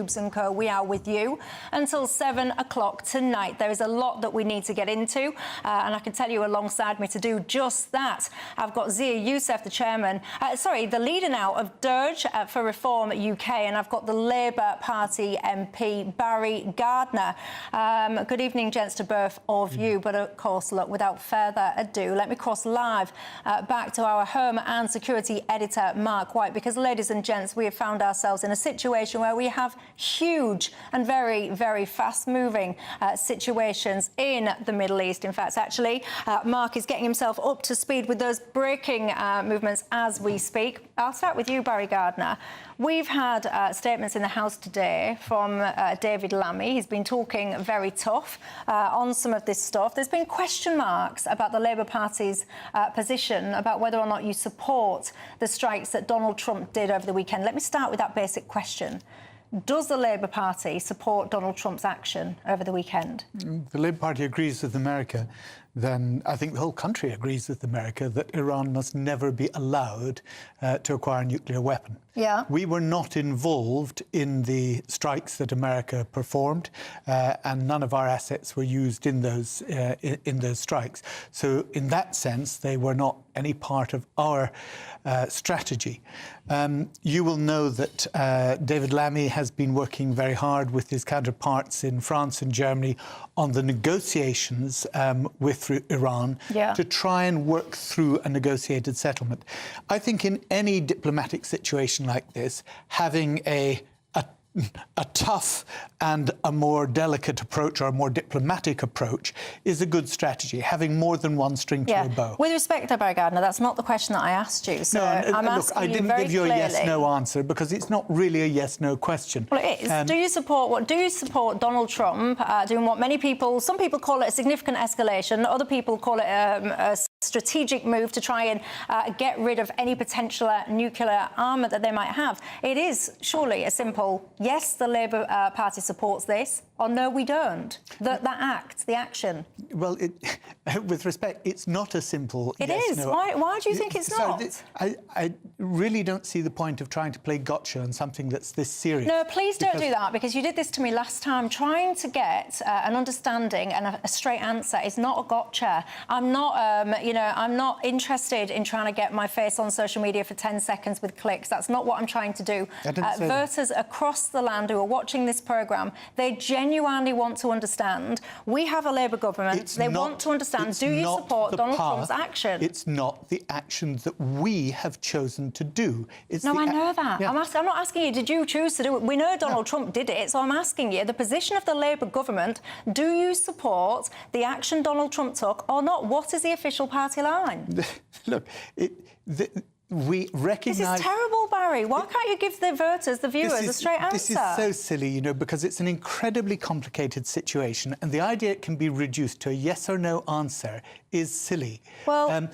Dewbs & Co. We are with you until 7 o'clock tonight. There is a lot that we need to get into, and I can tell you alongside me to do just that, I've got Zia Youssef, the the leader now of Dirge for Reform UK, and I've got the Labour Party MP, Barry Gardner. Good evening, gents, to both of you. But of course, look, without further ado, let me cross live back to our Home and Security editor, Mark White, because, ladies and gents, we have found ourselves in a situation where we have huge and very, very fast-moving situations in the Middle East. In fact, actually, Mark is getting himself up to speed with those breaking movements as we speak. I'll start with you, Barry Gardner. We've had statements in the House today from David Lammy. He's been talking very tough on some of this stuff. There's been question marks about the Labour Party's position about whether or not you support the strikes that Donald Trump did over the weekend. Let me start with that basic question. Does the Labour Party support Donald Trump's action over the weekend? The Labour Party agrees with America. Then I think the whole country agrees with America that Iran must never be allowed to acquire a nuclear weapon. Yeah. We were not involved in the strikes that America performed, and none of our assets were used in those strikes. So in that sense, they were not any part of our strategy. You will know that David Lammy has been working very hard with his counterparts in France and Germany on the negotiations with Iran to try and work through a negotiated settlement. I think in any diplomatic situation like this, having a tough and a more delicate approach, or a more diplomatic approach, is a good strategy, having more than one string to a bow. With respect to Barry Gardner, that's not the question that I asked you. So I'm asking I didn't give you a yes-no answer, because it's not really a yes-no question. Well, it is. Do you support Donald Trump doing what some people call it a significant escalation, other people call it a strategic move to try and get rid of any potential nuclear armour that they might have? It is surely a simple yes, the Labour Party supports this, or no, we don't. The action. Well, with respect, it's not a simple yes, It is. no. Why do you think it's not? I really don't see the point of trying to play gotcha on something that's this serious. No, please don't do that, because you did this to me last time. Trying to get an understanding and a straight answer is not a gotcha. I'm not, I'm not interested in trying to get my face on social media for 10 seconds with clicks. That's not what I'm trying to do. Voters across the land who are watching this programme, they genuinely want to understand. We have a Labour government. They want to understand. Do you support Donald Trump's action? It's not the action that we have chosen to do. No, I know that. Yeah. I'm not asking you, did you choose to do it? We know Donald Trump did it, so I'm asking you, the position of the Labour government, do you support the action Donald Trump took or not? What is the official party line? Look, we recognise... This is terrible, Barry. Why can't you give the voters, the viewers, a straight answer? This is so silly, because it's an incredibly complicated situation, and the idea it can be reduced to a yes or no answer is silly. Well, I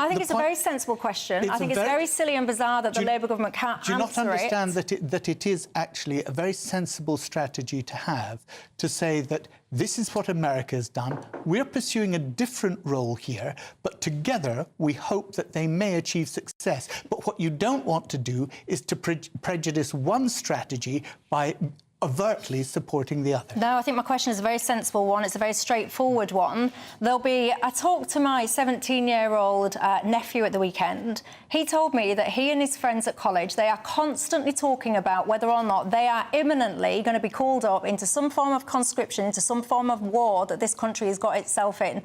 think it's a very sensible question. I think it's very silly and bizarre that the Labour government can't answer it. Do you not understand that it is actually a very sensible strategy to have, to say that this is what America has done, we're pursuing a different role here, but together we hope that they may achieve success. But what you don't want to do is to prejudice one strategy by overtly supporting the other. No, I think my question is a very sensible one. It's a very straightforward one. I talked to my 17-year-old nephew at the weekend. He told me that he and his friends at college, they are constantly talking about whether or not they are imminently going to be called up into some form of conscription, into some form of war that this country has got itself in.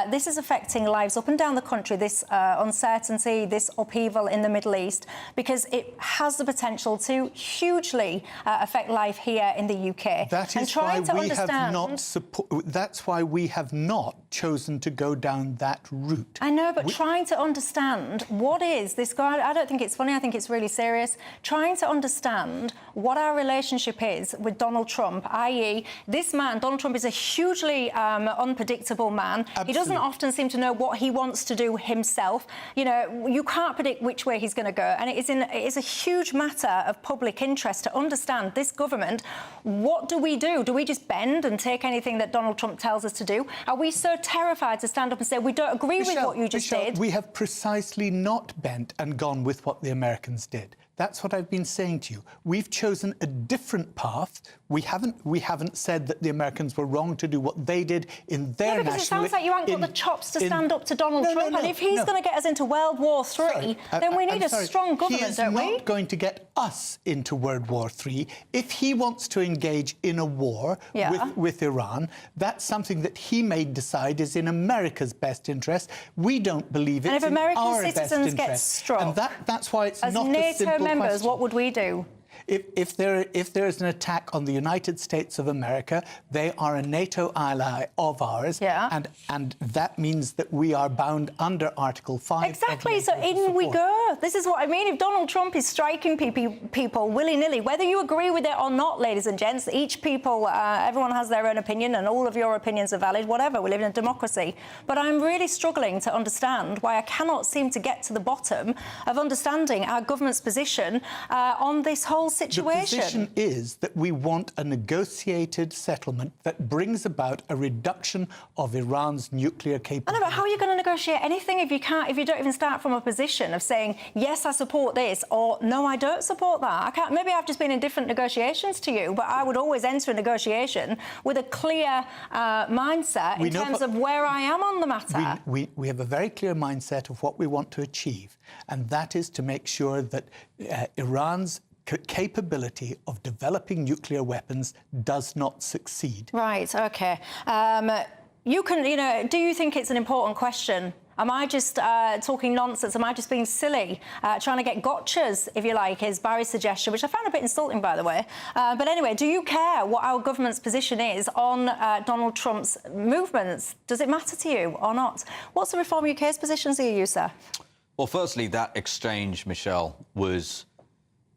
This is affecting lives up and down the country, this uncertainty, this upheaval in the Middle East, because it has the potential to hugely affect life here in the UK. That's why we have not chosen to go down that route. I know, but trying to understand what is this guy, I don't think it's funny, I think it's really serious, trying to understand what our relationship is with Donald Trump, i.e. this man, Donald Trump, is a hugely unpredictable man. Absolutely. He doesn't often seem to know what he wants to do himself. You can't predict which way he's going to go, and it is a huge matter of public interest to understand this government. What do we do? Do we just bend and take anything that Donald Trump tells us to do? Are we so terrified to stand up and say we don't agree with what you just did? We have precisely not bent and gone with what the Americans did. That's what I've been saying to you. We've chosen a different path. We haven't said that the Americans were wrong to do what they did in their because it sounds like you haven't got the chops to stand up to Donald Trump. And if he's going to get us into World War III, then we need a strong government, don't we? He is not going to get us into World War III. If he wants to engage in a war with Iran, that's something that he may decide is in America's best interest. We don't believe it's in our best interest. And if American citizens get struck, and that's why it's as not NATO a simple members, question. what would we do? If there is an attack on the United States of America, they are a NATO ally of ours, and that means that we are bound under Article 5. Exactly, so in we go. This is what I mean. If Donald Trump is striking people willy-nilly, whether you agree with it or not, ladies and gents, everyone has their own opinion, and all of your opinions are valid, whatever. We live in a democracy. But I'm really struggling to understand why I cannot seem to get to the bottom of understanding our government's position on this whole situation. The position is that we want a negotiated settlement that brings about a reduction of Iran's nuclear capability. I know, but how are you going to negotiate anything if you don't even start from a position of saying, yes, I support this, or no, I don't support that? I can't. Maybe I've just been in different negotiations to you, but I would always enter a negotiation with a clear mindset in terms of where I am on the matter. We have a very clear mindset of what we want to achieve, and that is to make sure that Iran's capability of developing nuclear weapons does not succeed. Right, OK. Do you think it's an important question? Am I just talking nonsense? Am I just being silly? Trying to get gotchas, if you like, is Barry's suggestion, which I found a bit insulting, by the way. But anyway, do you care what our government's position is on Donald Trump's movements? Does it matter to you or not? What's the Reform UK's position, Zia Youssef? Well, firstly, that exchange, Michelle, was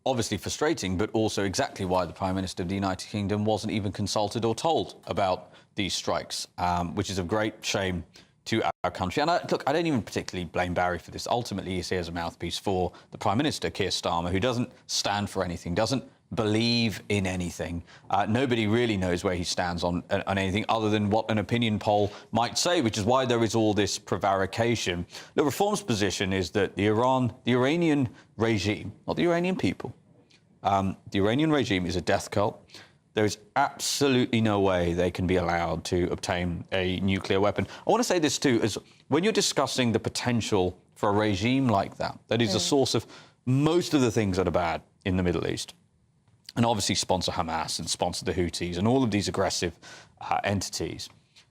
obviously frustrating, but also exactly why the Prime Minister of the United Kingdom wasn't even consulted or told about these strikes, which is a great shame to our country. And look, I don't even particularly blame Barry for this. Ultimately, he's here as a mouthpiece for the Prime Minister, Keir Starmer, who doesn't stand for anything, doesn't believe in anything. Nobody really knows where he stands on anything other than what an opinion poll might say, which is why there is all this prevarication. The Reform's position is that the Iranian regime, not the Iranian people, the Iranian regime is a death cult. There is absolutely no way they can be allowed to obtain a nuclear weapon. I want to say this too, is when you're discussing the potential for a regime like that, that is the source of most of the things that are bad in the Middle East, and obviously sponsor Hamas and sponsor the Houthis and all of these aggressive entities.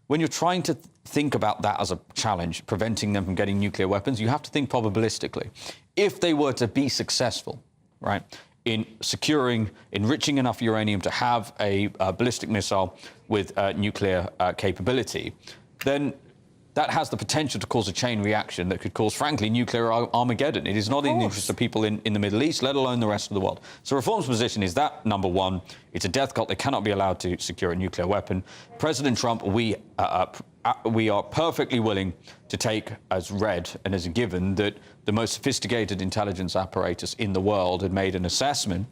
When you're trying to think about that as a challenge, preventing them from getting nuclear weapons, you have to think probabilistically. If they were to be successful, right, in securing, enriching enough uranium to have a ballistic missile with nuclear capability, then that has the potential to cause a chain reaction that could cause, frankly, nuclear Armageddon. It is not in the interest of people in the Middle East, let alone the rest of the world. So Reform's position is that, number one, it's a death cult. They cannot be allowed to secure a nuclear weapon. President Trump, we are perfectly willing to take as read and as a given that the most sophisticated intelligence apparatus in the world had made an assessment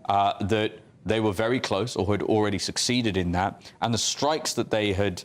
that they were very close or had already succeeded in that, and the strikes that they had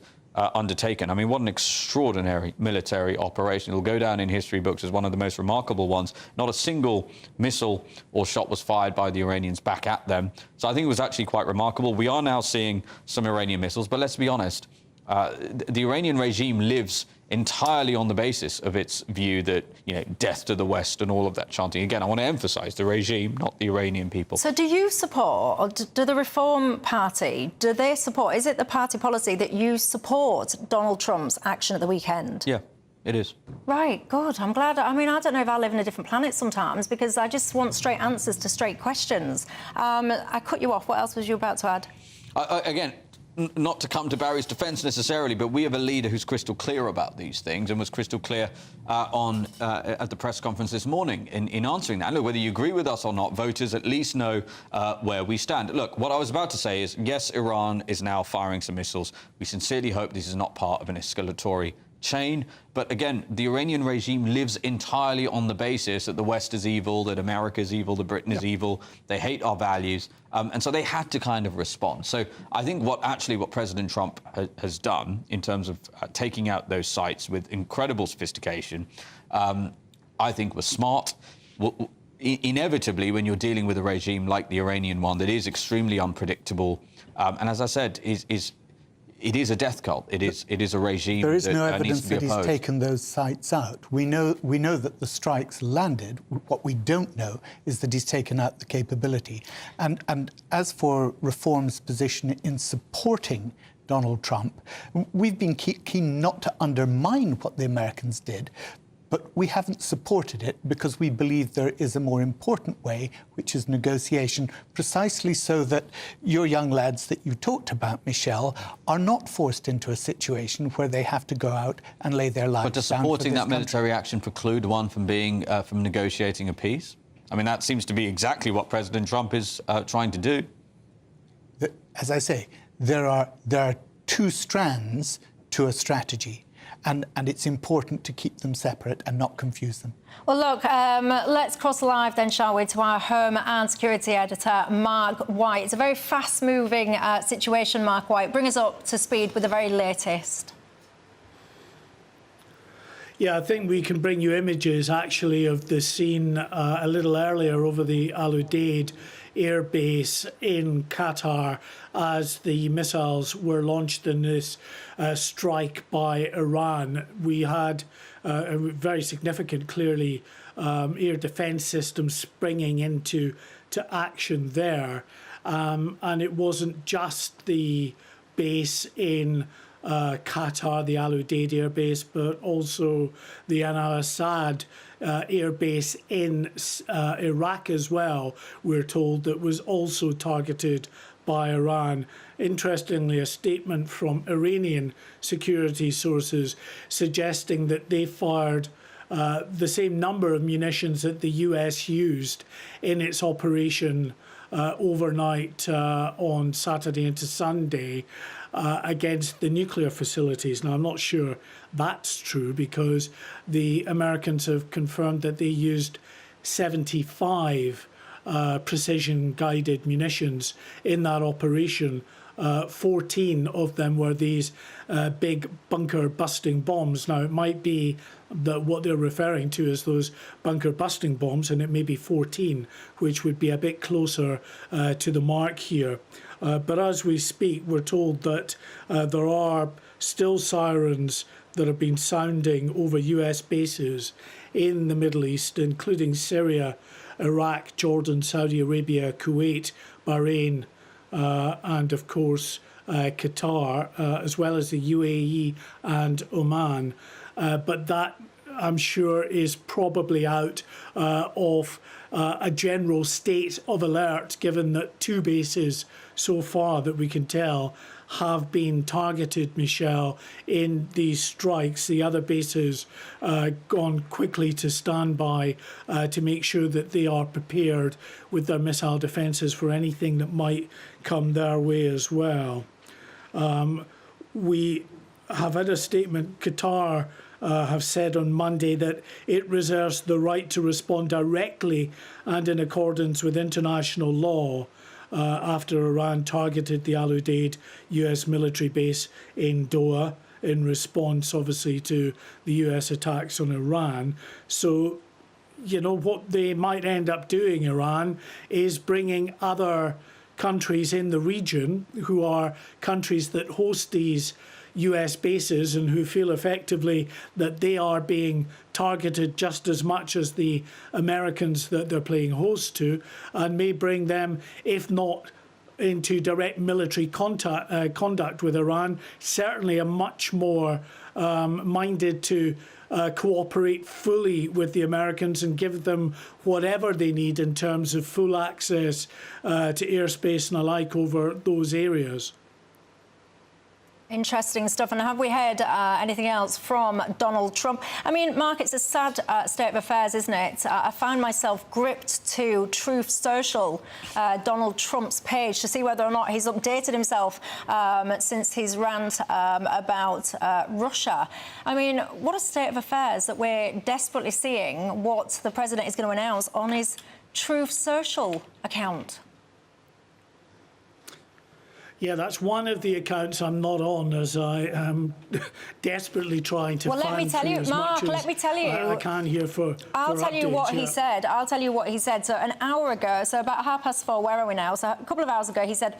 undertaken. I mean, what an extraordinary military operation. It'll go down in history books as one of the most remarkable ones. Not a single missile or shot was fired by the Iranians back at them. So I think it was actually quite remarkable. We are now seeing some Iranian missiles, but let's be honest, the Iranian regime lives entirely on the basis of its view that, you know, death to the West and all of that chanting. Again, I want to emphasise the regime, not the Iranian people. So do you support, or do the Reform Party, do they support, is it the party policy that you support Donald Trump's action at the weekend? Yeah, it is. Right, good. I'm glad. I mean, I don't know if I live in a different planet sometimes, because I just want straight answers to straight questions. I cut you off. What else was you about to add? Again, not to come to Barry's defence necessarily, but we have a leader who's crystal clear about these things and was crystal clear at the press conference this morning in answering that. And look, whether you agree with us or not, voters at least know where we stand. Look, what I was about to say is, yes, Iran is now firing some missiles. We sincerely hope this is not part of an escalatory chain. But again, the Iranian regime lives entirely on the basis that the West is evil, that America is evil, that Britain is evil. They hate our values. And so they had to kind of respond. So I think what President Trump has done in terms of taking out those sites with incredible sophistication, I think was smart. inevitably, when you're dealing with a regime like the Iranian one that is extremely unpredictable, and as I said, it is a death cult. It is a regime there is that no needs evidence to be that he's opposed. taken those sites out. We know that the strikes landed. What we don't know is that he's taken out the capability. And as for Reform's position in supporting Donald Trump, we've been keen not to undermine what the Americans did, but we haven't supported it because we believe there is a more important way, which is negotiation, precisely so that your young lads that you talked about, Michelle, are not forced into a situation where they have to go out and lay their lives down. But does supporting that military action preclude one from from negotiating a peace? I mean, that seems to be exactly what President Trump is trying to do. As I say, there are two strands to a strategy. And it's important to keep them separate and not confuse them. Well, look, let's cross live then, shall we, to our Home and Security Editor, Mark White. It's a very fast-moving situation, Mark White. Bring us up to speed with the very latest. Yeah, I think we can bring you images, actually, of the scene a little earlier over the Al Udeid air base in Qatar as the missiles were launched in this strike by Iran. We had a very significant, clearly, air defence system springing into action there. And it wasn't just the base in Qatar, the Al Udeid air base, but also the Al Assad air base in Iraq as well, we're told, that was also targeted by Iran. Interestingly, a statement from Iranian security sources suggesting that they fired the same number of munitions that the US used in its operation overnight on Saturday into Sunday against the nuclear facilities. Now, I'm not sure that's true because the Americans have confirmed that they used 75 precision-guided munitions in that operation. 14 of them were these big bunker-busting bombs. Now, it might be that what they're referring to is those bunker-busting bombs, and it may be 14, which would be a bit closer to the mark here. But as we speak, we're told that there are still sirens that have been sounding over US bases in the Middle East, including Syria, Iraq, Jordan, Saudi Arabia, Kuwait, Bahrain, and of course Qatar, as well as the UAE and Oman. But that, I'm sure, is probably out of a general state of alert, given that two bases so far that we can tell have been targeted, Michelle, in these strikes. The other bases gone quickly to standby to make sure that they are prepared with their missile defences for anything that might come their way as well. We have had a statement. Qatar have said on Monday that it reserves the right to respond directly and in accordance with international law after Iran targeted the Al Udeid US military base in Doha in response, obviously, to the US attacks on Iran. So, you know, what they might end up doing, Iran, is bringing other countries in the region who are countries that host these US bases and who feel effectively that they are being targeted just as much as the Americans that they're playing host to, and may bring them, if not into direct military conduct with Iran, certainly are much more minded to cooperate fully with the Americans and give them whatever they need in terms of full access to airspace and alike over those areas. Interesting stuff. And have we heard anything else from Donald Trump? I mean, Mark, it's a sad state of affairs, isn't it? I found myself gripped to Truth Social, Donald Trump's page, to see whether or not he's updated himself since his rant about Russia. I mean, what a state of affairs that we're desperately seeing what the president is going to announce on his Truth Social account. Yeah, that's one of the accounts I'm not on, as I am desperately trying to Well, find let me tell you, as Mark, much as let me tell you. I can here for I'll tell you updates, what he said. I'll tell you what he said. So an hour ago, so about 4:30, where are we now? So a couple of hours ago, he said,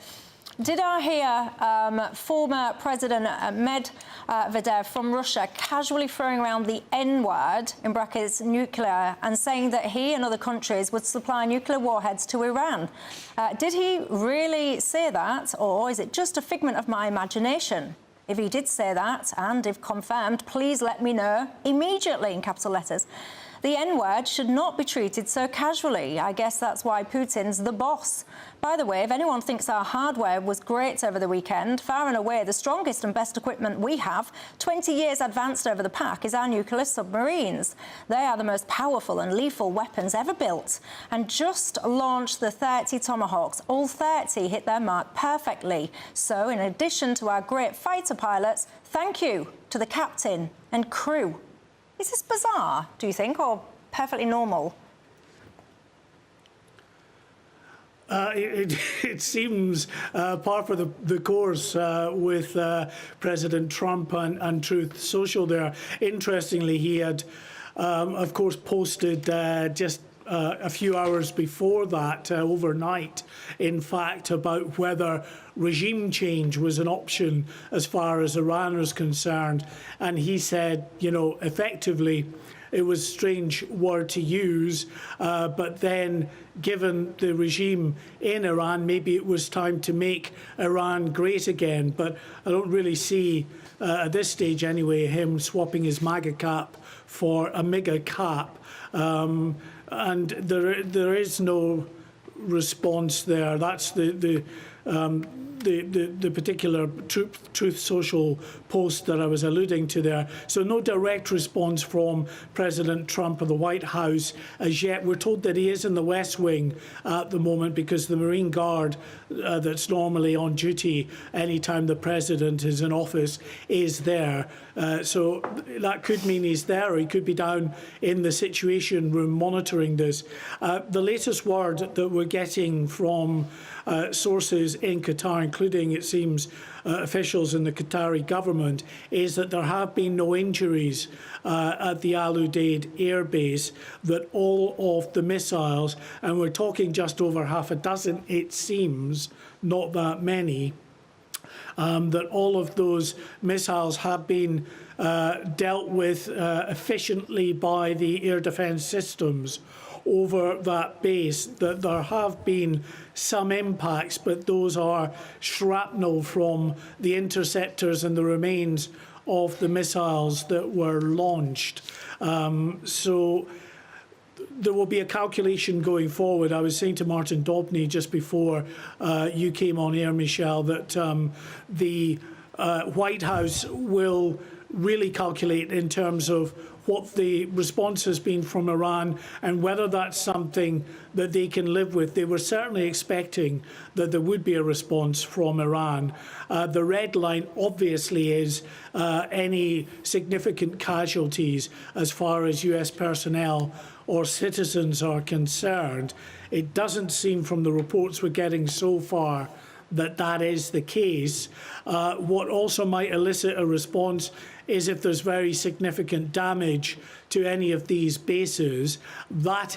did I hear former President Medvedev from Russia casually throwing around the N-word, in brackets, nuclear, and saying that he and other countries would supply nuclear warheads to Iran? Did he really say that, or is it just a figment of my imagination? If he did say that, and if confirmed, please let me know immediately, in capital letters. The N-word should not be treated so casually. I guess that's why Putin's the boss. By the way, if anyone thinks our hardware was great over the weekend, far and away the strongest and best equipment we have, 20 years advanced over the pack, is our nuclear submarines. They are the most powerful and lethal weapons ever built, and just launched the 30 Tomahawks. All 30 hit their mark perfectly. So, in addition to our great fighter pilots, thank you to the captain and crew. Is this bizarre, do you think, or perfectly normal? It seems par for the course with President Trump and Truth Social there. Interestingly, he had, of course, posted just a few hours before that, overnight, in fact, about whether regime change was an option as far as Iran was concerned. And he said, you know, effectively, it was a strange word to use, but then given the regime in Iran, maybe it was time to make Iran great again. But I don't really see, at this stage anyway, him swapping his MAGA cap for a MIGA cap. And there is no response there. That's the particular Truth Social post that I was alluding to there. So no direct response from President Trump or the White House as yet. We're told that he is in the West Wing at the moment because the Marine Guard that's normally on duty anytime the president is in office is there. So that could mean he's there, or he could be down in the Situation Room monitoring this. The latest word that we're getting from sources in Qatar, including, it seems, officials in the Qatari government, is that there have been no injuries at the Al Udeid air base, that all of the missiles, and we're talking just over half a dozen, it seems, not that many, that all of those missiles have been dealt with efficiently by the air defence systems over that base. That there have been some impacts, but those are shrapnel from the interceptors and the remains of the missiles that were launched. So there will be a calculation going forward. I was saying to Martin Dobney just before you came on air, Michelle, that the White House will really calculate in terms of what the response has been from Iran and whether that's something that they can live with. They were certainly expecting that there would be a response from Iran. The red line obviously is any significant casualties as far as US personnel or citizens are concerned. It doesn't seem from the reports we're getting so far that that is the case. What also might elicit a response is if there's very significant damage to any of these bases. That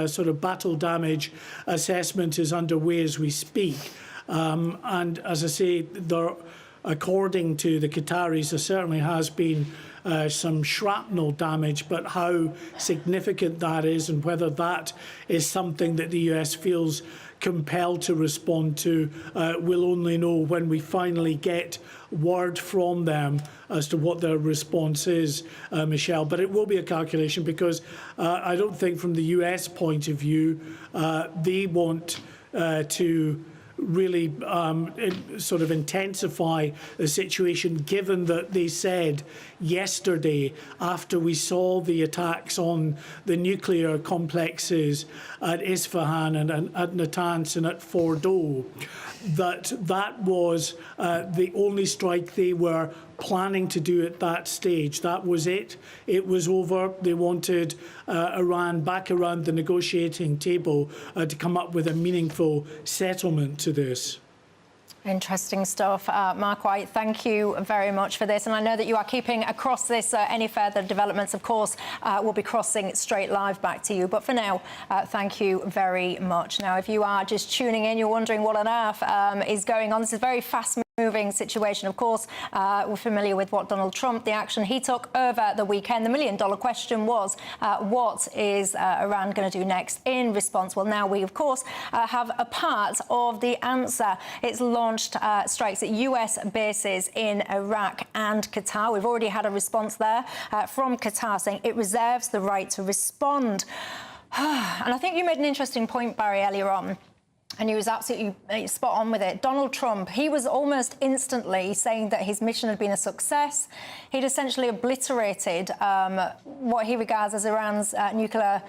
sort of battle damage assessment is underway as we speak. And as I say, according to the Qataris, there certainly has been some shrapnel damage, but how significant that is and whether that is something that the US feels compelled to respond to, we'll only know when we finally get word from them as to what their response is, Michelle. But it will be a calculation because I don't think from the US point of view they want to really sort of intensify the situation, given that they said yesterday, after we saw the attacks on the nuclear complexes at Isfahan and at Natanz and at Fordow, that was the only strike they were planning to do at that stage. That was it. It was over. They wanted Iran back around the negotiating table to come up with a meaningful settlement to this. Interesting stuff. Mark White, thank you very much for this. And I know that you are keeping across this. Any further developments, of course, will be crossing straight live back to you. But for now, thank you very much. Now, if you are just tuning in, you're wondering what on earth is going on. This is very fast-moving situation. Of course, we're familiar with what Donald Trump, the action he took over the weekend. The million-dollar question was, what is Iran going to do next in response? Well, now we, of course, have a part of the answer. It's launched strikes at US bases in Iraq and Qatar. We've already had a response there from Qatar saying it reserves the right to respond. And I think you made an interesting point, Barry, earlier on. And he was absolutely spot on with it. Donald Trump, he was almost instantly saying that his mission had been a success. He'd essentially obliterated what he regards as Iran's nuclear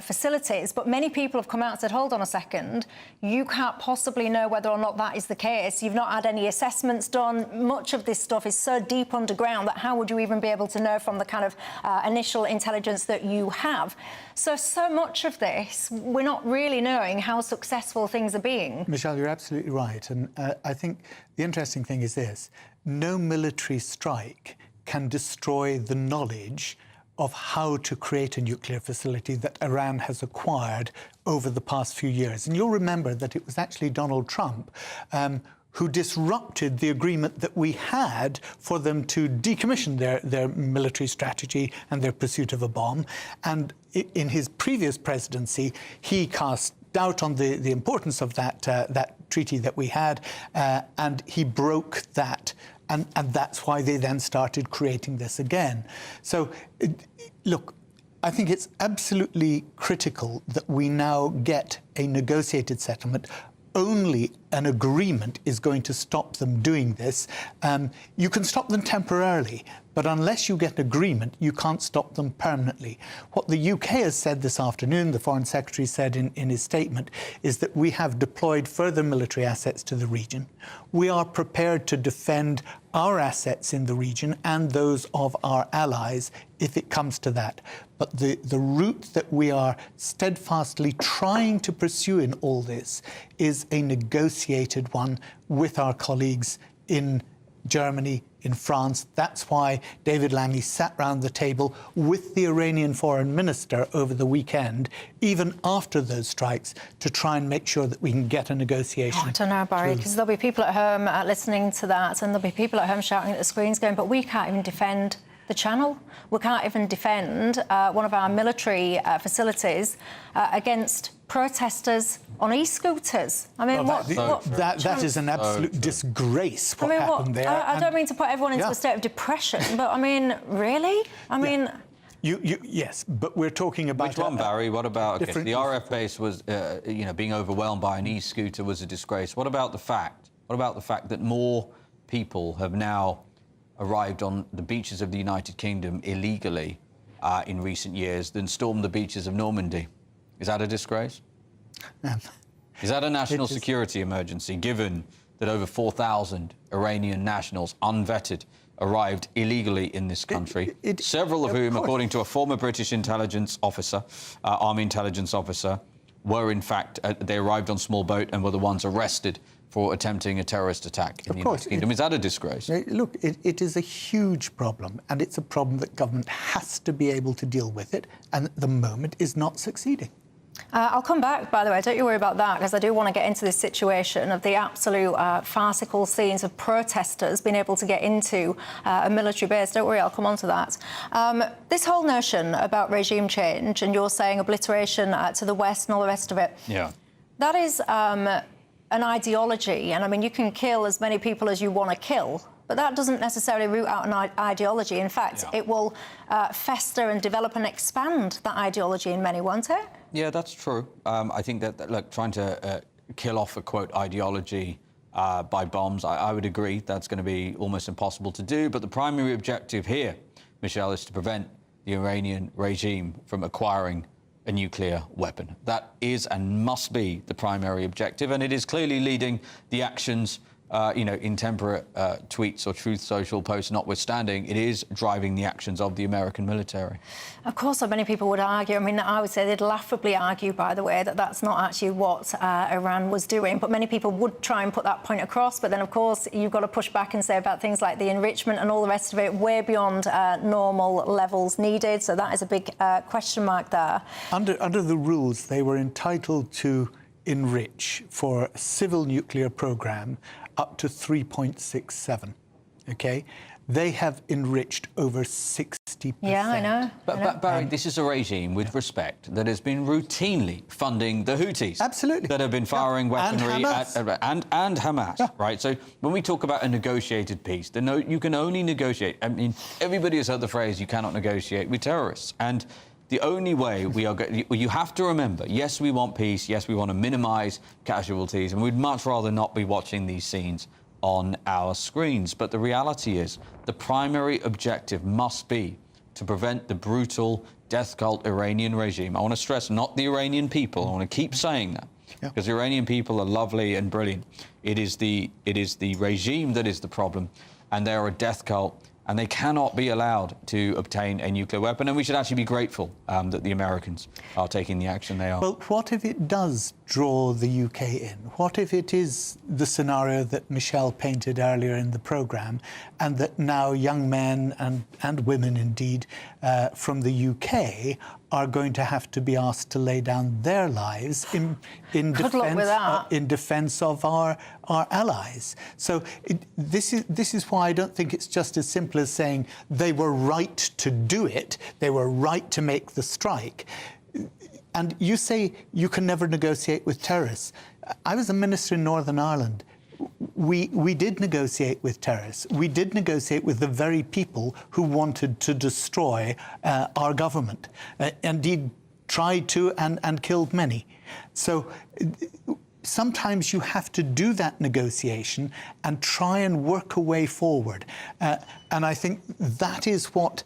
facilities. But many people have come out and said, hold on a second, you can't possibly know whether or not that is the case. You've not had any assessments done. Much of this stuff is so deep underground that how would you even be able to know from the kind of initial intelligence that you have? So much of this, we're not really knowing how successful things are being. Michelle, you're absolutely right. And I think the interesting thing is this. No military strike can destroy the knowledge of how to create a nuclear facility that Iran has acquired over the past few years. And you'll remember that it was actually Donald Trump who disrupted the agreement that we had for them to decommission their military strategy and their pursuit of a bomb. And in his previous presidency, he cast doubt on the importance of that treaty that we had, and he broke that. And that's why they then started creating this again. So, look, I think it's absolutely critical that we now get a negotiated settlement. Only an agreement is going to stop them doing this. You can stop them temporarily, but unless you get an agreement, you can't stop them permanently. What the UK has said this afternoon, the Foreign Secretary said in his statement, is that we have deployed further military assets to the region. We are prepared to defend our assets in the region and those of our allies if it comes to that. But the route that we are steadfastly trying to pursue in all this is a negotiated one with our colleagues in Germany, in France. That's why David Lammy sat round the table with the Iranian foreign minister over the weekend, even after those strikes, to try and make sure that we can get a negotiation. I don't know, Barry, because there'll be people at home listening to that, and there'll be people at home shouting at the screens going, but we can't even defend the channel. We can't even defend one of our military facilities against protesters on e-scooters. I mean, that is an absolute disgrace, what happened there. I don't mean to put everyone into a state of depression, but I mean, really? I mean... Yes, but we're talking about... Which one, Barry? What about... Okay, the RF base was, being overwhelmed by an e-scooter was a disgrace. What about the fact that more people have now arrived on the beaches of the United Kingdom illegally in recent years than stormed the beaches of Normandy? Is that a disgrace? Is that a national security emergency, given that over 4,000 Iranian nationals, unvetted, arrived illegally in this country, several of whom, according to a former British intelligence officer, army intelligence officer, were in fact, they arrived on small boat and were the ones arrested for attempting a terrorist attack in the United Kingdom. Is that a disgrace? Look, it is a huge problem, and it's a problem that government has to be able to deal with it, and at the moment is not succeeding. I'll come back, by the way. Don't you worry about that, because I do want to get into this situation of the absolute farcical scenes of protesters being able to get into a military base. Don't worry, I'll come on to that. This whole notion about regime change, and you're saying obliteration to the West and all the rest of it. Yeah. That is an ideology, and I mean, you can kill as many people as you want to kill, but that doesn't necessarily root out an ideology. In fact, it will fester and develop and expand that ideology in many, won't it? Yeah, that's true. I think that look, trying to kill off a, quote, ideology by bombs, I would agree that's going to be almost impossible to do. But the primary objective here, Michelle, is to prevent the Iranian regime from acquiring a nuclear weapon. That is and must be the primary objective, and it is clearly leading the actions intemperate tweets or Truth Social posts notwithstanding, it is driving the actions of the American military. Of course, so many people would argue. I mean, I would say they'd laughably argue, by the way, that that's not actually what Iran was doing. But many people would try and put that point across. But then, of course, you've got to push back and say about things like the enrichment and all the rest of it, way beyond normal levels needed. So that is a big question mark there. Under the rules, they were entitled to enrich for a civil nuclear program up to 3.67, okay? They have enriched over 60%. Yeah, I know. But Barry, this is a regime, with respect, that has been routinely funding the Houthis. Absolutely. That have been firing weaponry and Hamas. And Hamas, Yeah. right? So when we talk about a negotiated peace, you can only negotiate. I mean, everybody has heard the phrase, you cannot negotiate with terrorists. And the only way you have to remember, yes, we want peace, yes, we want to minimise casualties, and we'd much rather not be watching these scenes on our screens. But the reality is, the primary objective must be to prevent the brutal death cult Iranian regime. I want to stress, not the Iranian people. I want to keep saying that, because the Iranian people are lovely and brilliant. It is the regime that is the problem, and they are a death cult. And they cannot be allowed to obtain a nuclear weapon. And we should actually be grateful that the Americans are taking the action they are. Well, what if it does draw the UK in? What if it is the scenario that Michelle painted earlier in the programme, and that now young men and women, indeed, from the UK are going to have to be asked to lay down their lives in defence of our allies? So this is why I don't think it's just as simple as saying they were right to do it, they were right to make the strike. And you say you can never negotiate with terrorists. I was a minister in Northern Ireland. We did negotiate with terrorists. We did negotiate with the very people who wanted to destroy our government. Indeed, tried to and killed many. So sometimes you have to do that negotiation and try and work a way forward. And I think that is what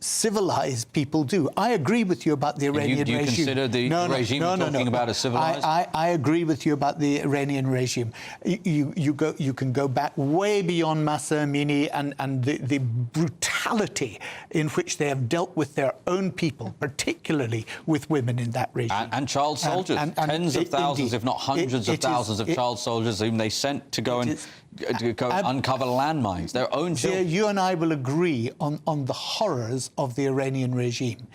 civilized people do. I agree with you about the Iranian regime. Do you consider the regime you're talking about as civilized? I agree with you about the Iranian regime. You can go back way beyond Masa Amini and the brutality in which they have dealt with their own people, particularly with women in that regime. And child soldiers. Tens of thousands, if not hundreds of thousands of child soldiers whom they sent to go and uncover landmines, their own children. You and I will agree on the horrors of the Iranian regime.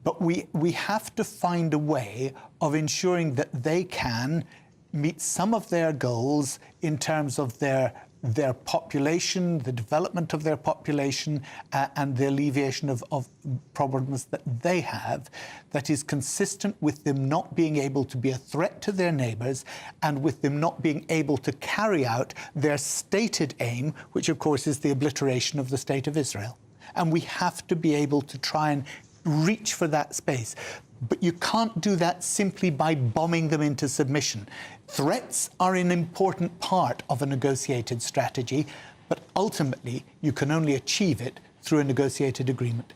But we have to find a way of ensuring that they can meet some of their goals in terms of their population, the development of their population, and the alleviation of problems that they have, that is consistent with them not being able to be a threat to their neighbours, and with them not being able to carry out their stated aim, which of course is the obliteration of the State of Israel. And we have to be able to try and reach for that space. But you can't do that simply by bombing them into submission. Threats are an important part of a negotiated strategy, but ultimately you can only achieve it through a negotiated agreement.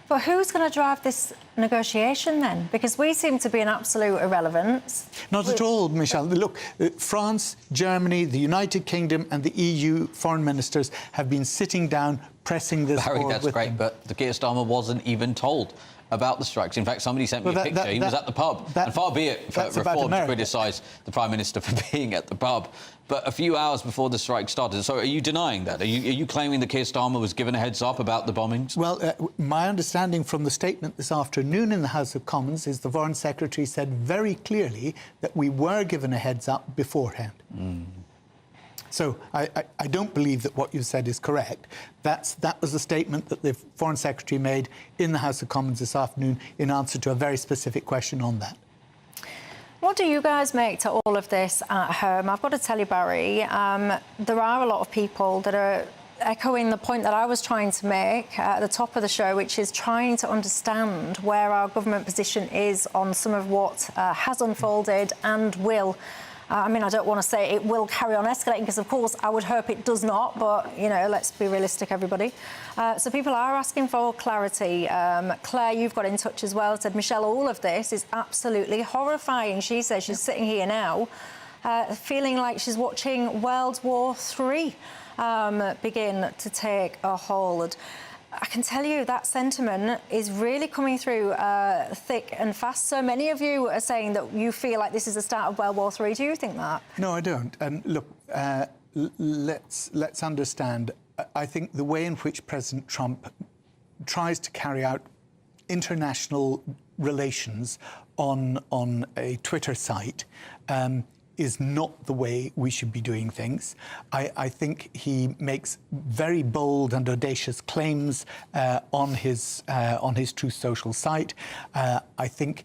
But who's going to drive this negotiation then? Because we seem to be an absolute irrelevance. Not at all, Michelle. Look, France, Germany, the United Kingdom and the EU foreign ministers have been sitting down pressing this forward. Barry, that's great, them. but the Keir Starmer wasn't even told about the strikes. In fact, somebody sent me a picture. He was at the pub. And far be it for Reform to criticise the Prime Minister for being at the pub. But a few hours before the strike started. So are you denying that? Are you claiming that Keir Starmer was given a heads up about the bombings? Well, my understanding from the statement this afternoon in the House of Commons is the Foreign Secretary said very clearly that we were given a heads up beforehand. So I don't believe that what you said is correct. That was a statement that the Foreign Secretary made in the House of Commons this afternoon in answer to a very specific question on that. What do you guys make to all of this at home? I've got to tell you, Barry, there are a lot of people that are echoing the point that I was trying to make at the top of the show, which is trying to understand where our government position is on some of what has unfolded and will. I mean, I don't want to say it will carry on escalating, because, of course, I would hope it does not. But, you know, let's be realistic, everybody. So people are asking for clarity. Claire, you've got in touch as well, said, Michelle, all of this is absolutely horrifying. She says she's sitting here now feeling like she's watching World War III begin to take a hold. I can tell you that sentiment is really coming through thick and fast. So many of you are saying that you feel like this is the start of World War III. Do you think that? No, I don't. And look, let's understand. I think the way in which President Trump tries to carry out international relations on a Twitter site is not the way we should be doing things. I think he makes very bold and audacious claims on his Truth Social site. I think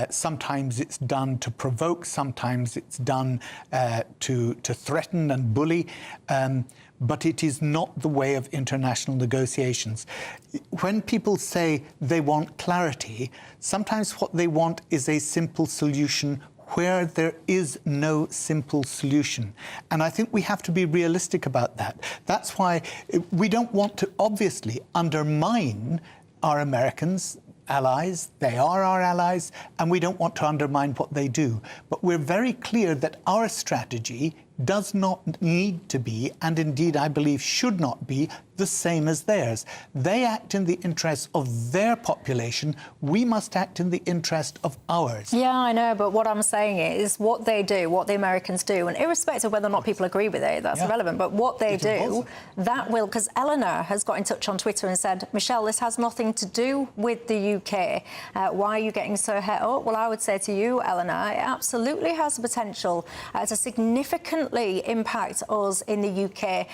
sometimes it's done to provoke, sometimes it's done to threaten and bully. But it is not the way of international negotiations. When people say they want clarity, sometimes what they want is a simple solution where there is no simple solution. And I think we have to be realistic about that. That's why we don't want to obviously undermine our Americans allies. They are our allies, and we don't want to undermine what they do. But we're very clear that our strategy does not need to be, and indeed I believe should not be, the same as theirs. They act in the interest of their population. We must act in the interest of ours. Yeah, I know, but what I'm saying is what they do, what the Americans do, and irrespective of whether or not people agree with it, that's irrelevant, but what they do, that will, because Eleanor has got in touch on Twitter and said, Michelle, this has nothing to do with the UK. Why are you getting so het up? Well, I would say to you, Eleanor, it absolutely has the potential to significantly impact us in the UK,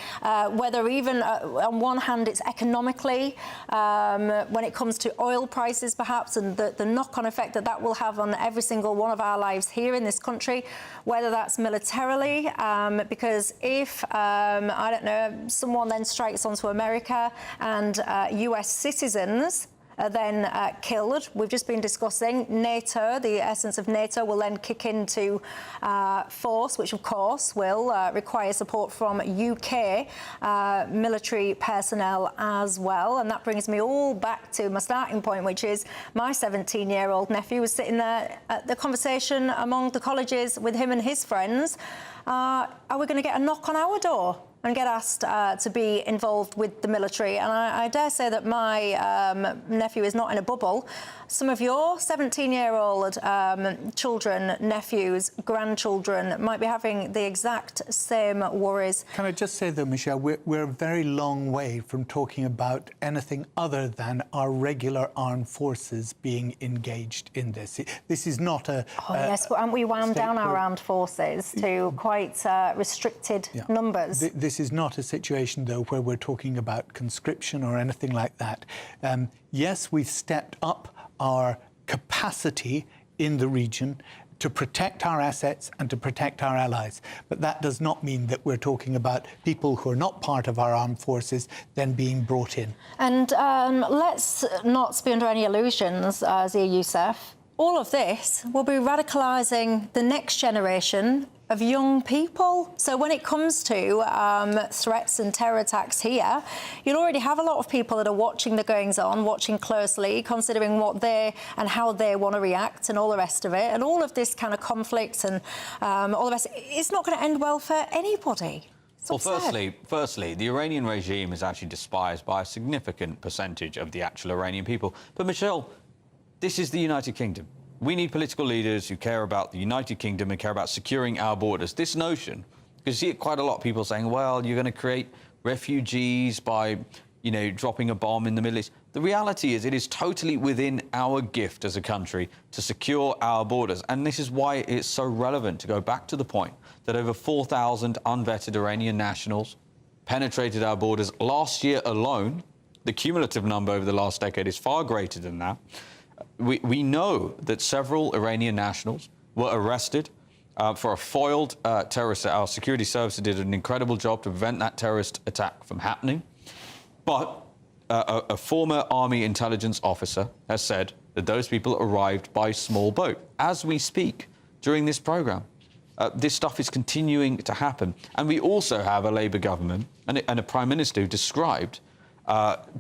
whether even on one hand it's economically, when it comes to oil prices perhaps, and the knock-on effect that will have on every single one of our lives here in this country, whether that's militarily, because if, I don't know, someone then strikes onto America and US citizens are then killed. We've just been discussing NATO, the essence of NATO will then kick into force, which of course will require support from UK military personnel as well. And that brings me all back to my starting point, which is my 17-year-old nephew was sitting there at the conversation among the colleges with him and his friends. Are we going to get a knock on our door and get asked to be involved with the military? And I dare say that my nephew is not in a bubble. Some of your 17-year-old children, nephews, grandchildren might be having the exact same worries. Can I just say, though, Michelle, we're a very long way from talking about anything other than our regular armed forces being engaged in this. This is not a... Oh, yes, but haven't we wound down our armed forces to quite restricted numbers? This is not a situation, though, where we're talking about conscription or anything like that. Yes, we've stepped up our capacity in the region to protect our assets and to protect our allies. But that does not mean that we're talking about people who are not part of our armed forces then being brought in. And let's not be under any illusions, Zia Youssef. All of this will be radicalising the next generation of young people. So when it comes to threats and terror attacks here, you'll already have a lot of people that are watching the goings-on, watching closely, considering what they and how they want to react and all the rest of it. And all of this kind of conflict and all the rest, it's not going to end well for anybody. Well, firstly, the Iranian regime is actually despised by a significant percentage of the actual Iranian people. But, Michelle, this is the United Kingdom. We need political leaders who care about the United Kingdom and care about securing our borders. This notion, because you see quite a lot of people saying, well, you're going to create refugees by, you know, dropping a bomb in the Middle East. The reality is it is totally within our gift as a country to secure our borders. And this is why it's so relevant to go back to the point that over 4,000 unvetted Iranian nationals penetrated our borders last year alone. The cumulative number over the last decade is far greater than that. We know that several Iranian nationals were arrested for a foiled terrorist. Our security services did an incredible job to prevent that terrorist attack from happening. But a former army intelligence officer has said that those people arrived by small boat. As we speak, during this programme, this stuff is continuing to happen. And we also have a Labour government and a Prime Minister who described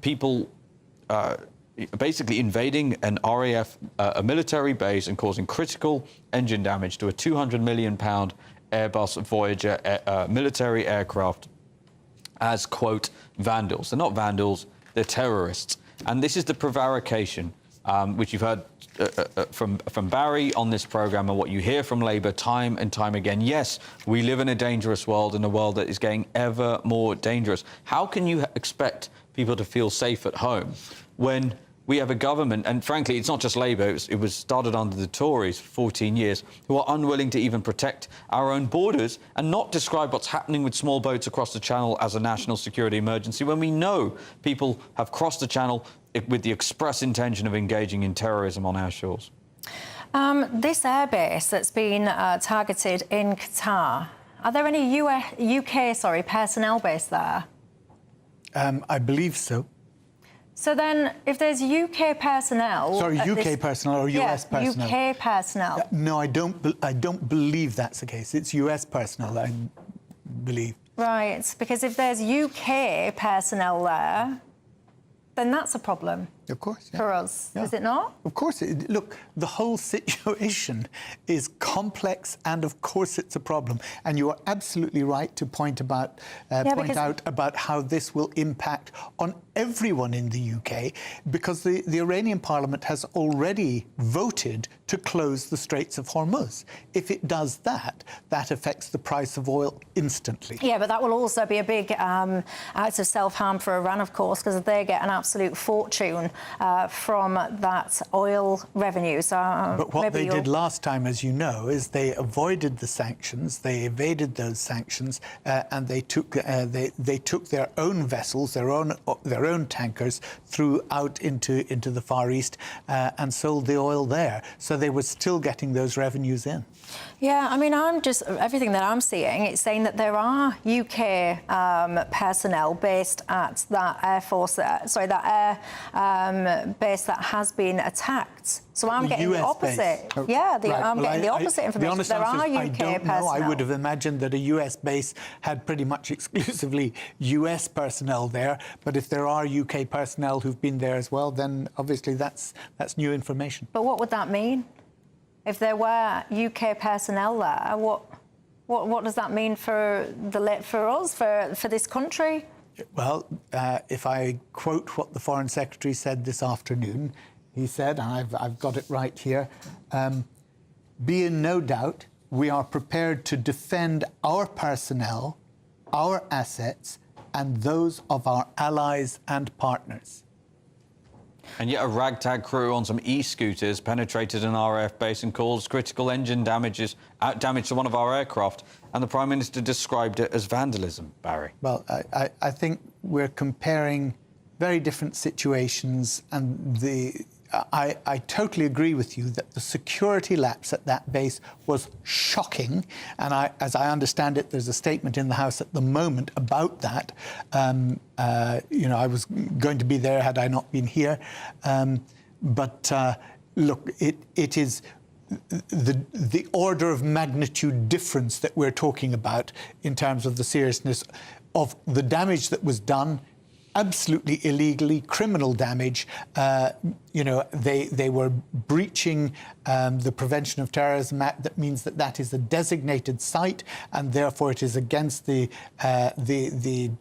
people basically invading an RAF, a military base, and causing critical engine damage to a £200 million Airbus Voyager military aircraft as, quote, vandals. They're not vandals, they're terrorists. And this is the prevarication, which you've heard from Barry on this programme and what you hear from Labour time and time again. Yes, we live in a dangerous world, in a world that is getting ever more dangerous. How can you expect people to feel safe at home when we have a government, and frankly, it's not just Labour, it was started under the Tories for 14 years, who are unwilling to even protect our own borders and not describe what's happening with small boats across the Channel as a national security emergency, when we know people have crossed the Channel with the express intention of engaging in terrorism on our shores? This airbase that's been targeted in Qatar, are there any UK personnel based there? I believe so. So then, if there's UK personnel... Sorry, UK personnel or US personnel? UK personnel. No, I don't believe that's the case. It's US personnel, I believe. Right, because if there's UK personnel there, then that's a problem. Of course, yeah. For us, Yeah. is it not? Of course. Look, the whole situation is complex, and of course it's a problem. And you are absolutely right to point out about how this will impact on everyone in the UK, because the Iranian Parliament has already voted to close the Straits of Hormuz. If it does that, that affects the price of oil instantly. Yeah, but that will also be a big act of self-harm for Iran, of course, because they get an absolute fortune from that oil revenue. So, but what they did last time, as you know, is they avoided the sanctions, they evaded those sanctions, and they took their own vessels, their own tankers, out into the Far East and sold the oil there. So they were still getting those revenues in. Yeah, I mean, everything that I'm seeing, it's saying that there are UK personnel based at that air base that has been attacked. So I'm getting the opposite. Base. Yeah, I'm getting the opposite information. The there are UK personnel. I would have imagined that a US base had pretty much exclusively US personnel there. But if there are UK personnel who've been there as well, then obviously that's new information. But what would that mean? If there were UK personnel there, what does that mean for us, for this country? Well, if I quote what the Foreign Secretary said this afternoon, he said, and I've got it right here, be in no doubt, we are prepared to defend our personnel, our assets, and those of our allies and partners. And yet a ragtag crew on some e-scooters penetrated an RAF base and caused critical engine damage to one of our aircraft. And the Prime Minister described it as vandalism, Barry. Well, I think we're comparing very different situations, and I totally agree with you that the security lapse at that base was shocking. And as I understand it, there's a statement in the House at the moment about that. I was going to be there had I not been here. But look, it is the order of magnitude difference that we're talking about in terms of the seriousness of the damage that was done. Absolutely illegally, criminal damage. They were breaching the Prevention of Terrorism Act. That means that is a designated site, and therefore it is against the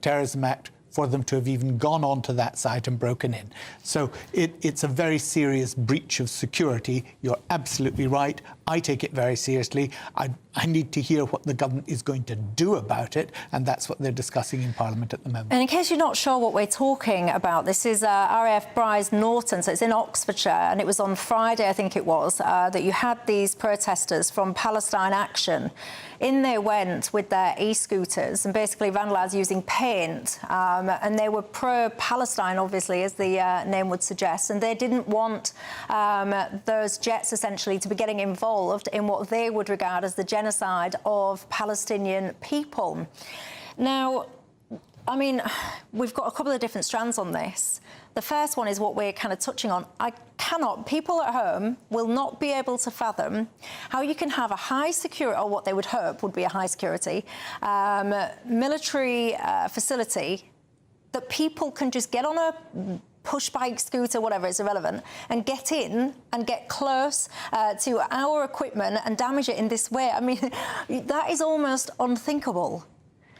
Terrorism Act for them to have even gone onto that site and broken in. So it's a very serious breach of security. You're absolutely right. I take it very seriously. I need to hear what the government is going to do about it, and that's what they're discussing in Parliament at the moment. And in case you're not sure what we're talking about, this is RAF Bryce Norton, so it's in Oxfordshire, and it was on Friday, I think it was, that you had these protesters from Palestine Action. In they went with their e-scooters and basically vandalised using paint, and they were pro-Palestine, obviously, as the name would suggest, and they didn't want those jets, essentially, to be getting involved in what they would regard as the genocide of Palestinian people. Now, I mean, we've got a couple of different strands on this. The first one is what we're kind of touching on. People at home will not be able to fathom how you can have a high security, or what they would hope would be a high security, military facility that people can just get on a push bike, scooter, whatever, it's irrelevant, and get in and get close to our equipment and damage it in this way. I mean, that is almost unthinkable.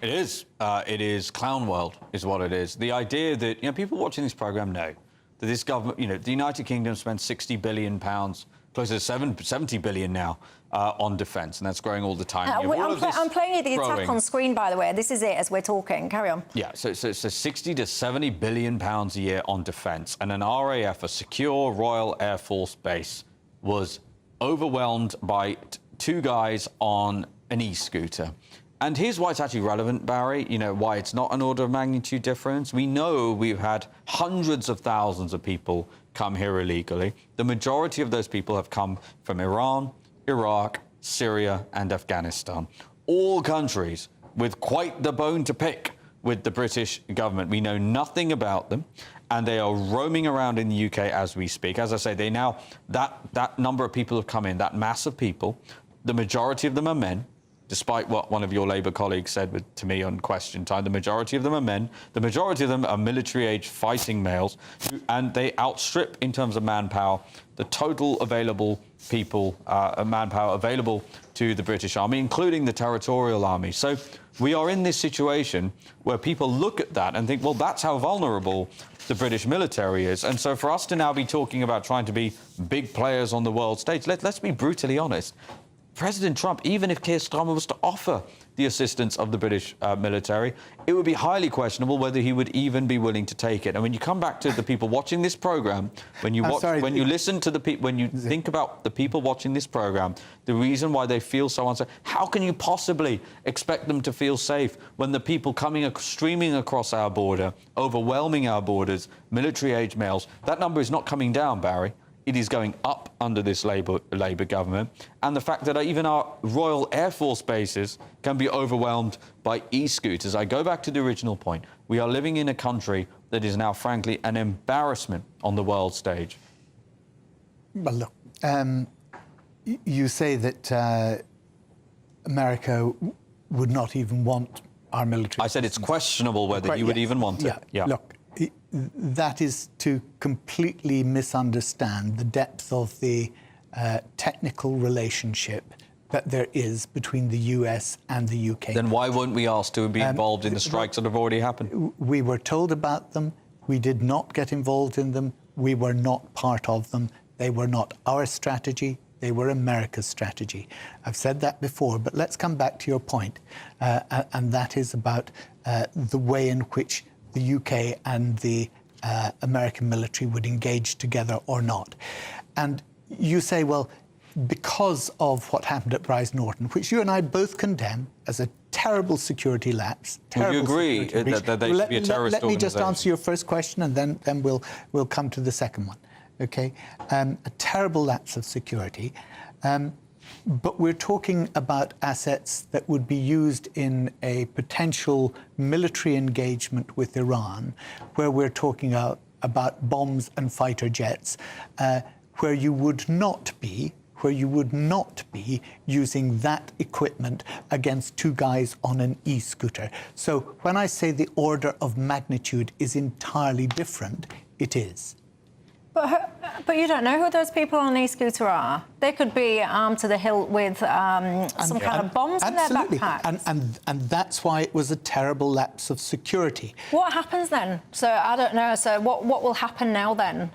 It is. It is clown world, is what it is. The idea that, people watching this programme know that this government, the United Kingdom spends £60 billion, close to 70 billion now, on defence, and that's growing all the time. I'm playing you the attack on screen, by the way. This is it as we're talking. Carry on. Yeah, so 60 to 70 billion pounds a year on defence, and an RAF, a secure Royal Air Force base, was overwhelmed by two guys on an e-scooter. And here's why it's actually relevant, Barry, why it's not an order of magnitude difference. We know we've had hundreds of thousands of people come here illegally. The majority of those people have come from Iran, Iraq, Syria and Afghanistan. All countries with quite the bone to pick with the British government. We know nothing about them, and they are roaming around in the UK as we speak. As I say, that number of people have come in, that mass of people. The majority of them are men. Despite what one of your Labour colleagues said to me on Question Time, the majority of them are men. The majority of them are military-age fighting males, and they outstrip, in terms of manpower, the total available people, manpower available to the British Army, including the Territorial Army. So we are in this situation where people look at that and think, well, that's how vulnerable the British military is. And so for us to now be talking about trying to be big players on the world stage, let's be brutally honest. President Trump, even if Keir Starmer was to offer the assistance of the British military, it would be highly questionable whether he would even be willing to take it. And when you come back to the people watching this programme, when you listen to the people, when you think about the people watching this programme, the reason why they feel so unsafe, how can you possibly expect them to feel safe when the people streaming across our border, overwhelming our borders, military-age males, that number is not coming down, Barry. It is going up under this Labour government. And the fact that even our Royal Air Force bases can be overwhelmed by e-scooters. I go back to the original point. We are living in a country that is now, frankly, an embarrassment on the world stage. Well, look, you say that America would not even want our military. I said it's questionable whether you would even want it. Yeah. Look, that is to completely misunderstand the depth of the technical relationship that there is between the US and the UK. Then why weren't we asked to be involved in the strikes that have already happened? We were told about them. We did not get involved in them. We were not part of them. They were not our strategy. They were America's strategy. I've said that before, but let's come back to your point, and that is about the way in which the UK and the American military would engage together or not. And you say, well, because of what happened at Bryce Norton, which you and I both condemn as a terrible security lapse. Would you agree that they should be a terrorist organisation? Let me just answer your first question, and then we'll come to the second one. Okay, a terrible lapse of security. But we're talking about assets that would be used in a potential military engagement with Iran, where we're talking about bombs and fighter jets, where you would not be using that equipment against two guys on an e-scooter. So when I say the order of magnitude is entirely different, it is. But you don't know who those people on an e-scooter are. They could be armed to the hilt with some kind of bombs in their backpacks. And that's why it was a terrible lapse of security. What happens then? So I don't know. So what will happen now then?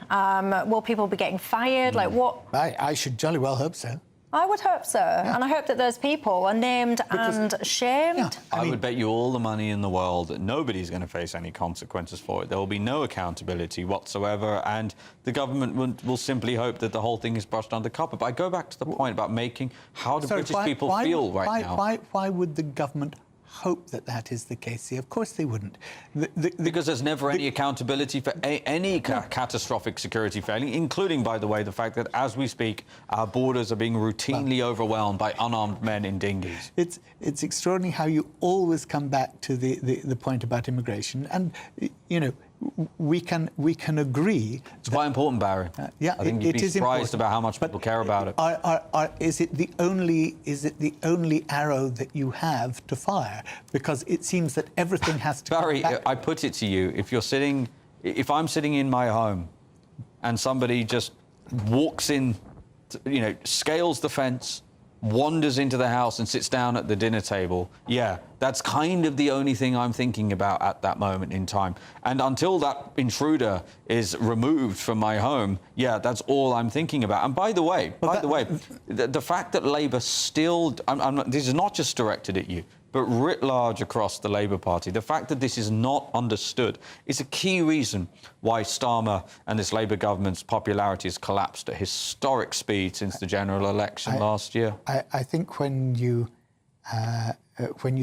Will people be getting fired? Like what? I should jolly well hope so. I would hope so. Yeah. And I hope that those people are named and shamed. Yeah, I would bet you all the money in the world that nobody's going to face any consequences for it. There will be no accountability whatsoever, and the government will simply hope that the whole thing is brushed under the carpet. But I go back to the point about how do British people feel right now? Why would the government hope that is the case? See, of course they wouldn't. Because there's never any accountability for any catastrophic security failing, including, by the way, the fact that as we speak, our borders are being routinely overwhelmed by unarmed men in dinghies. It's extraordinary how you always come back to the point about immigration, and we can agree. It's quite important, Barry. Yeah, I think you'd be surprised about how much people care about it. Is it the only arrow that you have to fire? Because it seems that everything has to. Barry, I put it to you: if you're sitting if I'm sitting in my home and somebody just walks in, scales the fence, wanders into the house and sits down at the dinner table, yeah, that's kind of the only thing I'm thinking about at that moment in time. And until that intruder is removed from my home, yeah, that's all I'm thinking about. And by the way, the fact that Labour still, this is not just directed at you, but writ large across the Labour Party, the fact that this is not understood is a key reason why Starmer and this Labour government's popularity has collapsed at historic speed since the general election last year. I think when you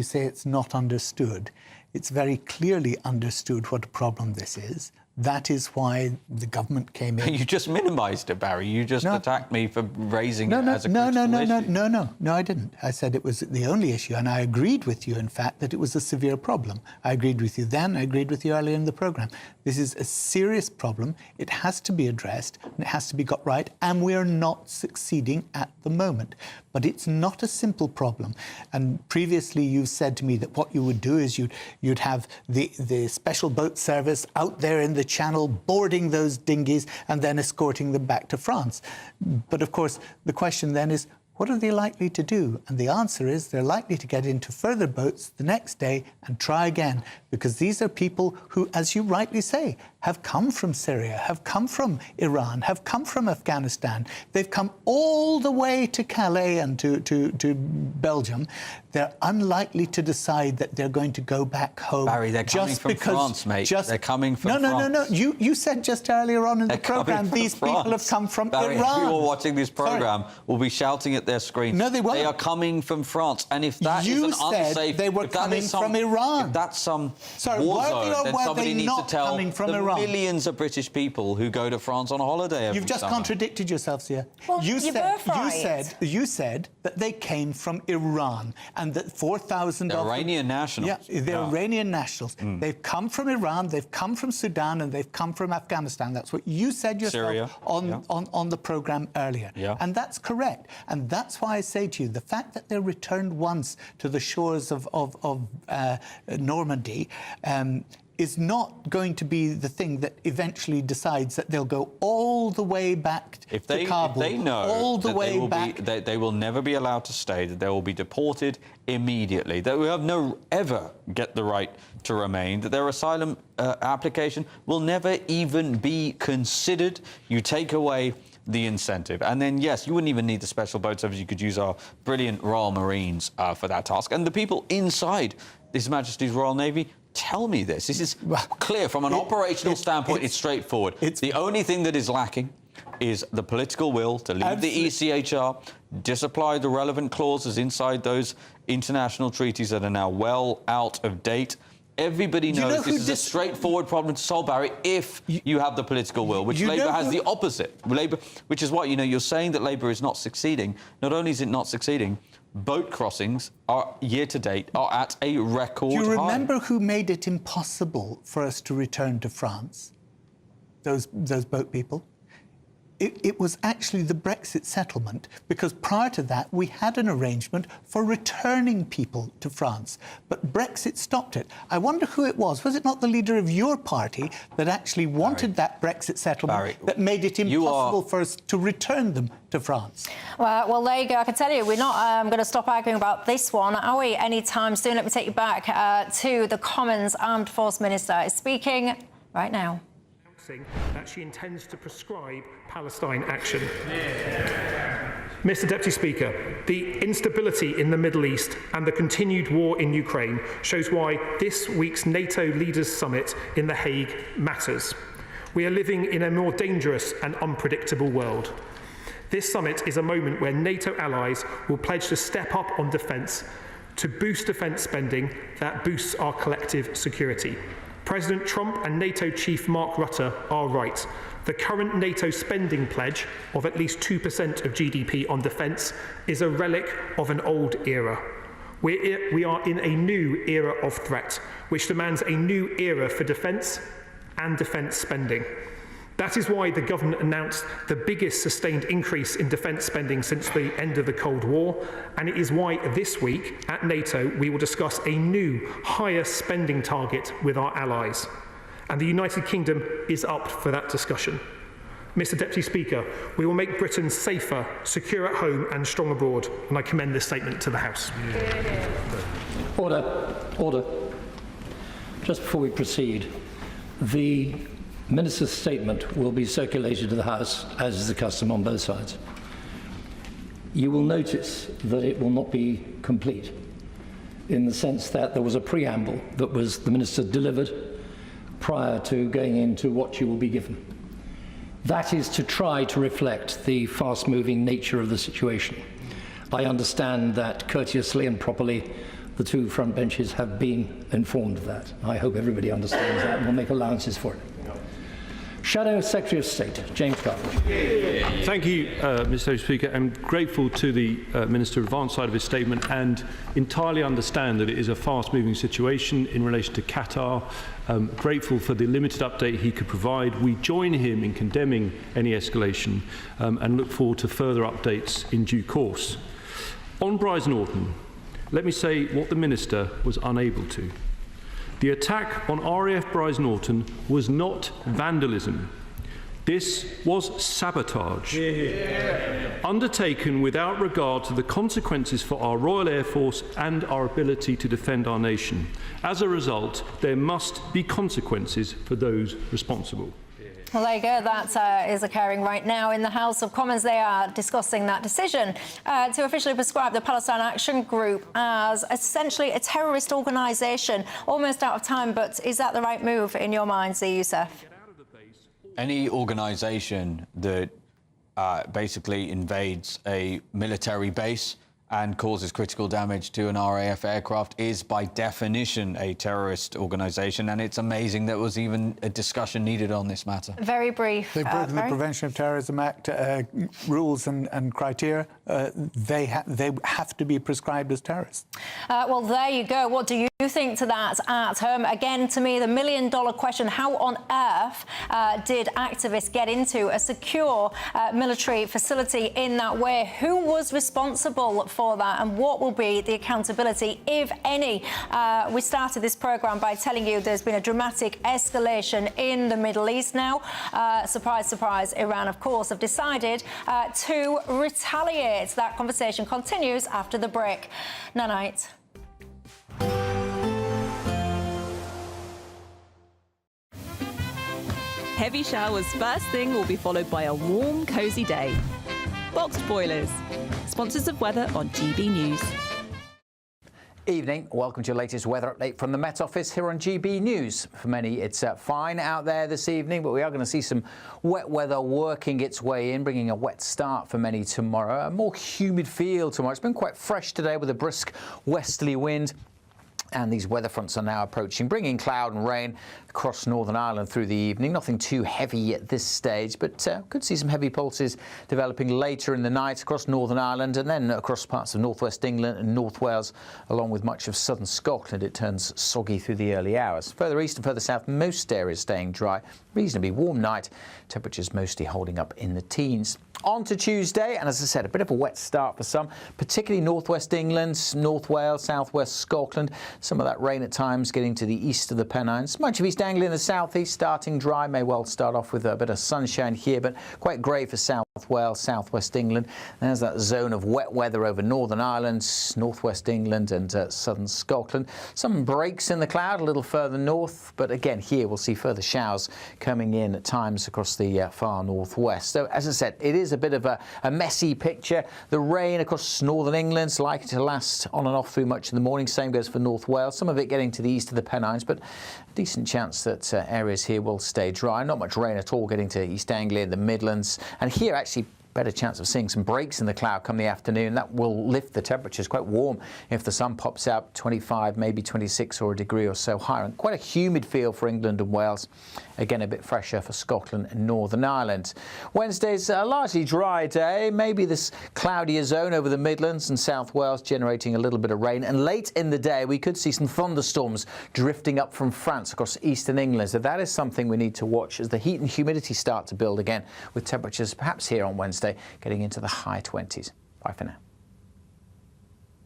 say it's not understood, it's very clearly understood what a problem this is. That is why the government came in. You just minimised it, Barry. You just attacked me for raising it as a critical issue. No, I didn't. I said it was the only issue, and I agreed with you, in fact, that it was a severe problem. I agreed with you then, I agreed with you earlier in the programme. This is a serious problem. It has to be addressed, and it has to be got right, and we are not succeeding at the moment. But it's not a simple problem. And previously you said to me that what you would do is you'd have the special boat service out there in the Channel boarding those dinghies and then escorting them back to France. But of course, the question then is, what are they likely to do? And the answer is they're likely to get into further boats the next day and try again, because these are people who, as you rightly say, have come from Syria, have come from Iran, have come from Afghanistan. They've come all the way to Calais and to Belgium. They're unlikely to decide that they're going to go back home. Barry, they're coming from France, mate. They're coming from France. No. You said just earlier on in the programme these people have come from Barry, Iran. People watching this programme will be shouting at their screen. No, they won't. They are coming from France. And if that is an unsafe... they were coming from Iran. If that's some war zone, then somebody needs to tell the millions of British people who go to France on a holiday every You've just summer. contradicted yourself, Sia. Well, you said that they came from Iran and that 4,000 of them... Iranian nationals. Yeah, they're Iranian nationals. They've come from Iran, they've come from Sudan, and they've come from Afghanistan. That's what you said yourself Syria. on the programme earlier. Yeah. And that's correct. And that's why I say to you, the fact that they're returned once to the shores of Normandy is not going to be the thing that eventually decides that they'll go all the way back to Kabul. If they know all the way back. They will never be allowed to stay, that they will be deported immediately, that we have no ever get the right to remain, that their asylum application will never even be considered. You take away the incentive. And then, yes, you wouldn't even need the special boat service. You could use our brilliant Royal Marines for that task. And the people inside His Majesty's Royal Navy tell me this. This is clear from an operational standpoint. It's straightforward. The only thing that is lacking is the political will to leave the ECHR, disapply the relevant clauses inside those international treaties that are now well out of date. Everybody knows this is a straightforward problem to solve, Barry, if you have the political will, which Labour has the opposite. Labour, which is what, you're saying that Labour is not succeeding. Not only is it not succeeding, boat crossings are, year to date, are at a record high. Do you remember who made it impossible for us to return to France? Those boat people? It was actually the Brexit settlement, because prior to that we had an arrangement for returning people to France, but Brexit stopped it. I wonder who it was. Was it not the leader of your party that actually wanted that Brexit settlement that made it impossible for us to return them to France? Well, there you go. I can tell you, we're not going to stop arguing about this one, are we, anytime soon? Let me take you back to the Commons Armed Force Minister is speaking right now. That she intends to prescribe Palestine action. Mr. Deputy Speaker, the instability in the Middle East and the continued war in Ukraine shows why this week's NATO Leaders Summit in The Hague matters. We are living in a more dangerous and unpredictable world. This summit is a moment where NATO allies will pledge to step up on defence, to boost defence spending that boosts our collective security. President Trump and NATO Chief Mark Rutte are right. The current NATO spending pledge of at least 2% of GDP on defence is a relic of an old era. We are in a new era of threat, which demands a new era for defence and defence spending. That is why the government announced the biggest sustained increase in defence spending since the end of the Cold War, and it is why this week at NATO we will discuss a new, higher spending target with our allies. and the United Kingdom is up for that discussion. Mr Deputy Speaker, we will make Britain safer, secure at home and strong abroad, and I commend this statement to the House. Order. Order. Just before we proceed, the Minister's statement will be circulated to the House, as is the custom on both sides. You will notice that it will not be complete, in the sense that there was a preamble that was the Minister delivered prior to going into what you will be given. That is to try to reflect the fast-moving nature of the situation. I understand that courteously and properly the two front benches have been informed of that. I hope everybody understands that and will make allowances for it. Shadow Secretary of State, James Cartledge. Thank you, Mr. Speaker. I'm grateful to the Minister of advance side of his statement and entirely understand that it is a fast-moving situation in relation to Qatar. Grateful for the limited update he could provide. We join him in condemning any escalation and look forward to further updates in due course. On Brize Norton, let me say what the Minister was unable to. The attack on RAF Brize Norton was not vandalism. This was sabotage, undertaken without regard to the consequences for our Royal Air Force and our ability to defend our nation. As a result, there must be consequences for those responsible. Well, there you go. That is occurring right now in the House of Commons. They are discussing that decision to officially prescribe the Palestine Action Group as essentially a terrorist organisation. Almost out of time, but is that the right move in your mind, Z. Youssef? Any organisation that basically invades a military base and causes critical damage to an RAF aircraft is by definition a terrorist organisation, and it's amazing there was even a discussion needed on this matter. Very brief. They've broken the Prevention of Terrorism Act rules and criteria. They have to be prescribed as terrorists. Well, there you go. What do you think to that at home? Again, to me, the million-dollar question, how on earth did activists get into a secure military facility in that way? Who was responsible for that, and what will be the accountability, if any? We started this programme by telling you there's been a dramatic escalation in the Middle East now. Surprise, surprise, Iran, of course, have decided to retaliate. That conversation continues after the break. Night. Heavy showers first thing will be followed by a warm, cosy day. Boxed boilers, sponsors of weather on GB News. Evening, welcome to your latest weather update from the Met Office here on GB News. For many, it's fine out there this evening, but we are going to see some wet weather working its way in, bringing a wet start for many tomorrow. A more humid feel tomorrow. It's been quite fresh today with a brisk westerly wind. And these weather fronts are now approaching, bringing cloud and rain across Northern Ireland through the evening. Nothing too heavy at this stage, but could see some heavy pulses developing later in the night across Northern Ireland and then across parts of northwest England and North Wales, along with much of southern Scotland. It turns soggy through the early hours. Further east and further south, most areas staying dry. Reasonably warm night. Temperatures mostly holding up in the teens. On to Tuesday, and as I said, a bit of a wet start for some, particularly northwest England, North Wales, southwest Scotland. Some of that rain at times getting to the east of the Pennines. Much of East Anglia in the southeast starting dry. May well start off with a bit of sunshine here, but quite grey for South Wales, southwest England. There's that zone of wet weather over Northern Ireland, northwest England and southern Scotland. Some breaks in the cloud a little further north, but again here we'll see further showers coming in at times across the far northwest. So as I said, it is a bit of a messy picture. The rain across northern England's likely to last on and off through much of the morning. Same goes for North Wales. Some of it getting to the east of the Pennines, but a decent chance that areas here will stay dry. Not much rain at all getting to East Anglia, the Midlands, and here actually better chance of seeing some breaks in the cloud come the afternoon. That will lift the temperatures. Quite warm if the sun pops out, 25, maybe 26 or a degree or so higher. And quite a humid feel for England and Wales. Again, a bit fresher for Scotland and Northern Ireland. Wednesday's a largely dry day. Maybe this cloudier zone over the Midlands and South Wales generating a little bit of rain. And late in the day, we could see some thunderstorms drifting up from France across eastern England. So that is something we need to watch as the heat and humidity start to build again, with temperatures perhaps here on Wednesday getting into the high 20s. Bye for now.